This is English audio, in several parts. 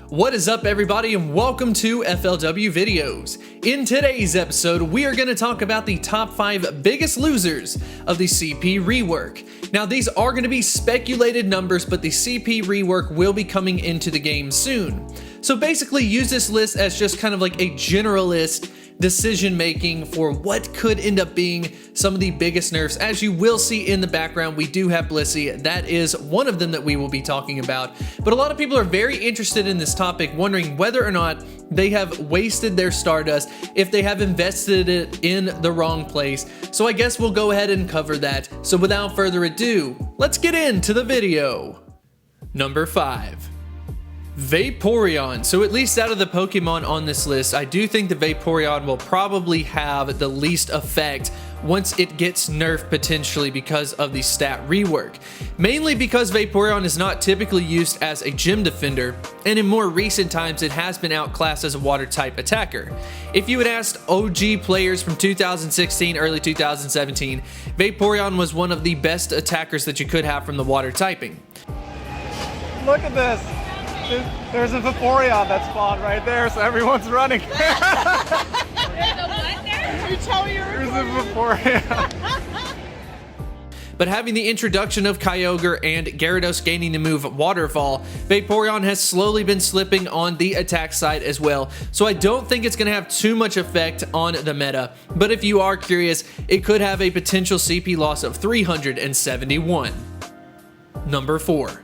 What is up, everybody, and welcome to FLW Videos. In today's episode, we are going to talk about the top 5 biggest losers of the CP rework. Now, these are going to be speculated numbers, but the CP rework will be coming into the game soon. So basically, use this list as just kind of like a generalist decision making for what could end up being some of the biggest nerfs. As you will see in the background, we do have Blissey. That is one of them that we will be talking about. But a lot of people are very interested in this topic, wondering whether or not they have wasted their Stardust, if they have invested it in the wrong place. So I guess we'll go ahead and cover that. So without further ado, let's get into the video. Number 5. Vaporeon. So at least out of the Pokemon on this list, I do think the Vaporeon will probably have the least effect once it gets nerfed, potentially because of the stat rework. Mainly because Vaporeon is not typically used as a gym defender, and in more recent times it has been outclassed as a water type attacker. If you had asked OG players from 2016, early 2017, Vaporeon was one of the best attackers that you could have from the water typing. Look at this. There's a Vaporeon that spawned right there, so everyone's running. There's a what there? You tell me you're There's a Vaporeon. But having the introduction of Kyogre and Gyarados gaining the move Waterfall, Vaporeon has slowly been slipping on the attack side as well, so I don't think it's going to have too much effect on the meta. But if you are curious, it could have a potential CP loss of 371. Number 4.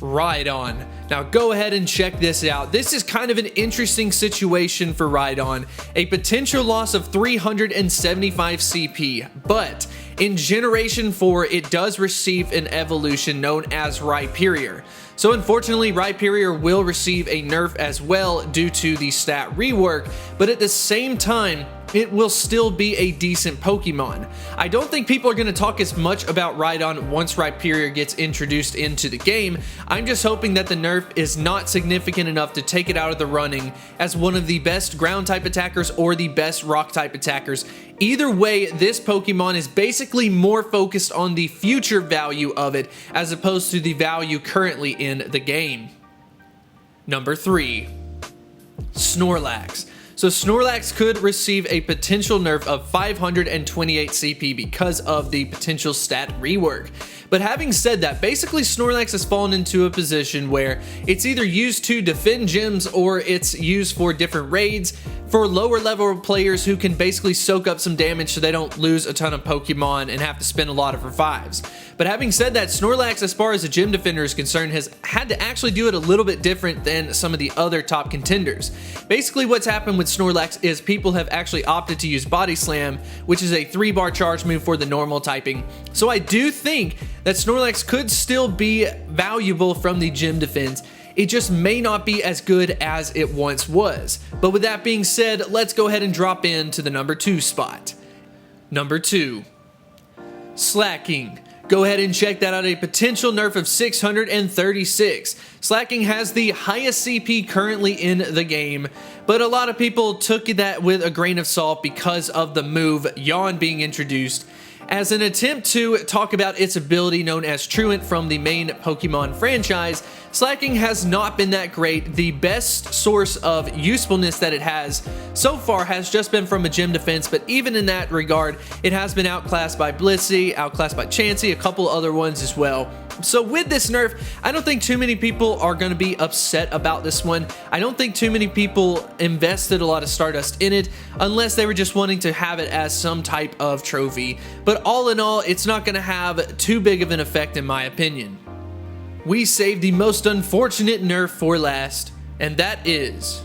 Rideon. Now go ahead and check this out. This is kind of an interesting situation for Rideon. A potential loss of 375 CP, but in Generation 4 it does receive an evolution known as Rhyperior. So unfortunately, Rhyperior will receive a nerf as well due to the stat rework, but at the same time, it will still be a decent Pokemon. I don't think people are going to talk as much about Rideon once Rhyperior gets introduced into the game. I'm just hoping that the nerf is not significant enough to take it out of the running as one of the best ground type attackers or the best rock type attackers. Either way, this Pokemon is basically more focused on the future value of it as opposed to the value currently in the game. Number 3. Snorlax. So Snorlax could receive a potential nerf of 528 CP because of the potential stat rework. But having said that, basically Snorlax has fallen into a position where it's either used to defend gyms or it's used for different raids for lower level players who can basically soak up some damage so they don't lose a ton of Pokemon and have to spend a lot of revives. But having said that, Snorlax, as far as a gym defender is concerned, has had to actually do it a little bit different than some of the other top contenders. Basically what's happened with Snorlax is people have actually opted to use Body Slam, which is a 3-bar charge move for the normal typing. So I do think that Snorlax could still be valuable from the gym defense. It just may not be as good as it once was. But with that being said, let's go ahead and drop into the number 2 spot. Number 2. Slacking. Go ahead and check that out, a potential nerf of 636. Slacking has the highest CP currently in the game, but a lot of people took that with a grain of salt because of the move Yawn being introduced. As an attempt to talk about its ability known as Truant from the main Pokemon franchise, Slacking has not been that great. The best source of usefulness that it has so far has just been from a gym defense, but even in that regard, it has been outclassed by Blissey, outclassed by Chansey, a couple other ones as well. So with this nerf, I don't think too many people are going to be upset about this one. I don't think too many people invested a lot of Stardust in it unless they were just wanting to have it as some type of trophy. But all in all, it's not going to have too big of an effect in my opinion. We saved the most unfortunate nerf for last, and that is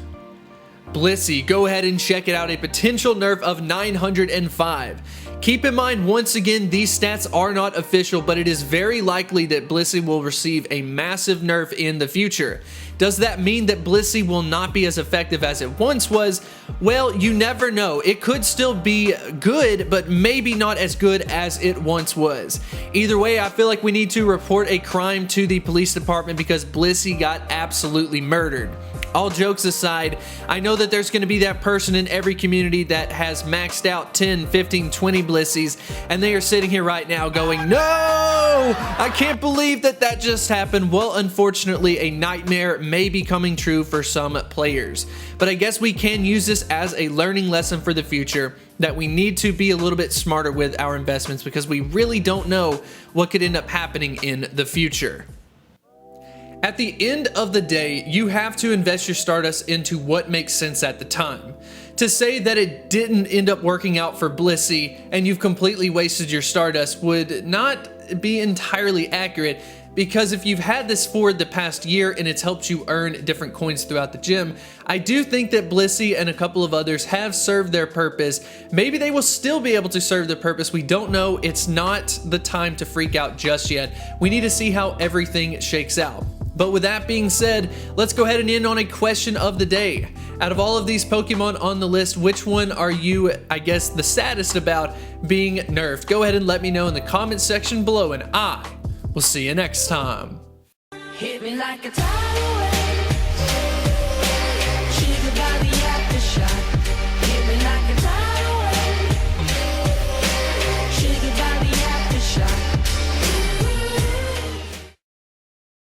Blissey. Go ahead and check it out, a potential nerf of 905. Keep in mind, once again, these stats are not official, but it is very likely that Blissey will receive a massive nerf in the future. Does that mean that Blissey will not be as effective as it once was? Well, you never know. It could still be good, but maybe not as good as it once was. Either way, I feel like we need to report a crime to the police department because Blissey got absolutely murdered. All jokes aside, I know that there's going to be that person in every community that has maxed out 10, 15, 20 Blissies, and they are sitting here right now going, no, I can't believe that that just happened. Well, unfortunately, a nightmare may be coming true for some players, but I guess we can use this as a learning lesson for the future, that we need to be a little bit smarter with our investments because we really don't know what could end up happening in the future. At the end of the day, you have to invest your Stardust into what makes sense at the time. To say that it didn't end up working out for Blissey and you've completely wasted your Stardust would not be entirely accurate, because if you've had this for the past year and it's helped you earn different coins throughout the gym, I do think that Blissey and a couple of others have served their purpose. Maybe they will still be able to serve their purpose. We don't know. It's not the time to freak out just yet. We need to see how everything shakes out. But with that being said, let's go ahead and end on a question of the day. Out of all of these Pokemon on the list, which one are you, I guess, the saddest about being nerfed? Go ahead and let me know in the comment section below, and I will see you next time. Hit me like a tidal wave.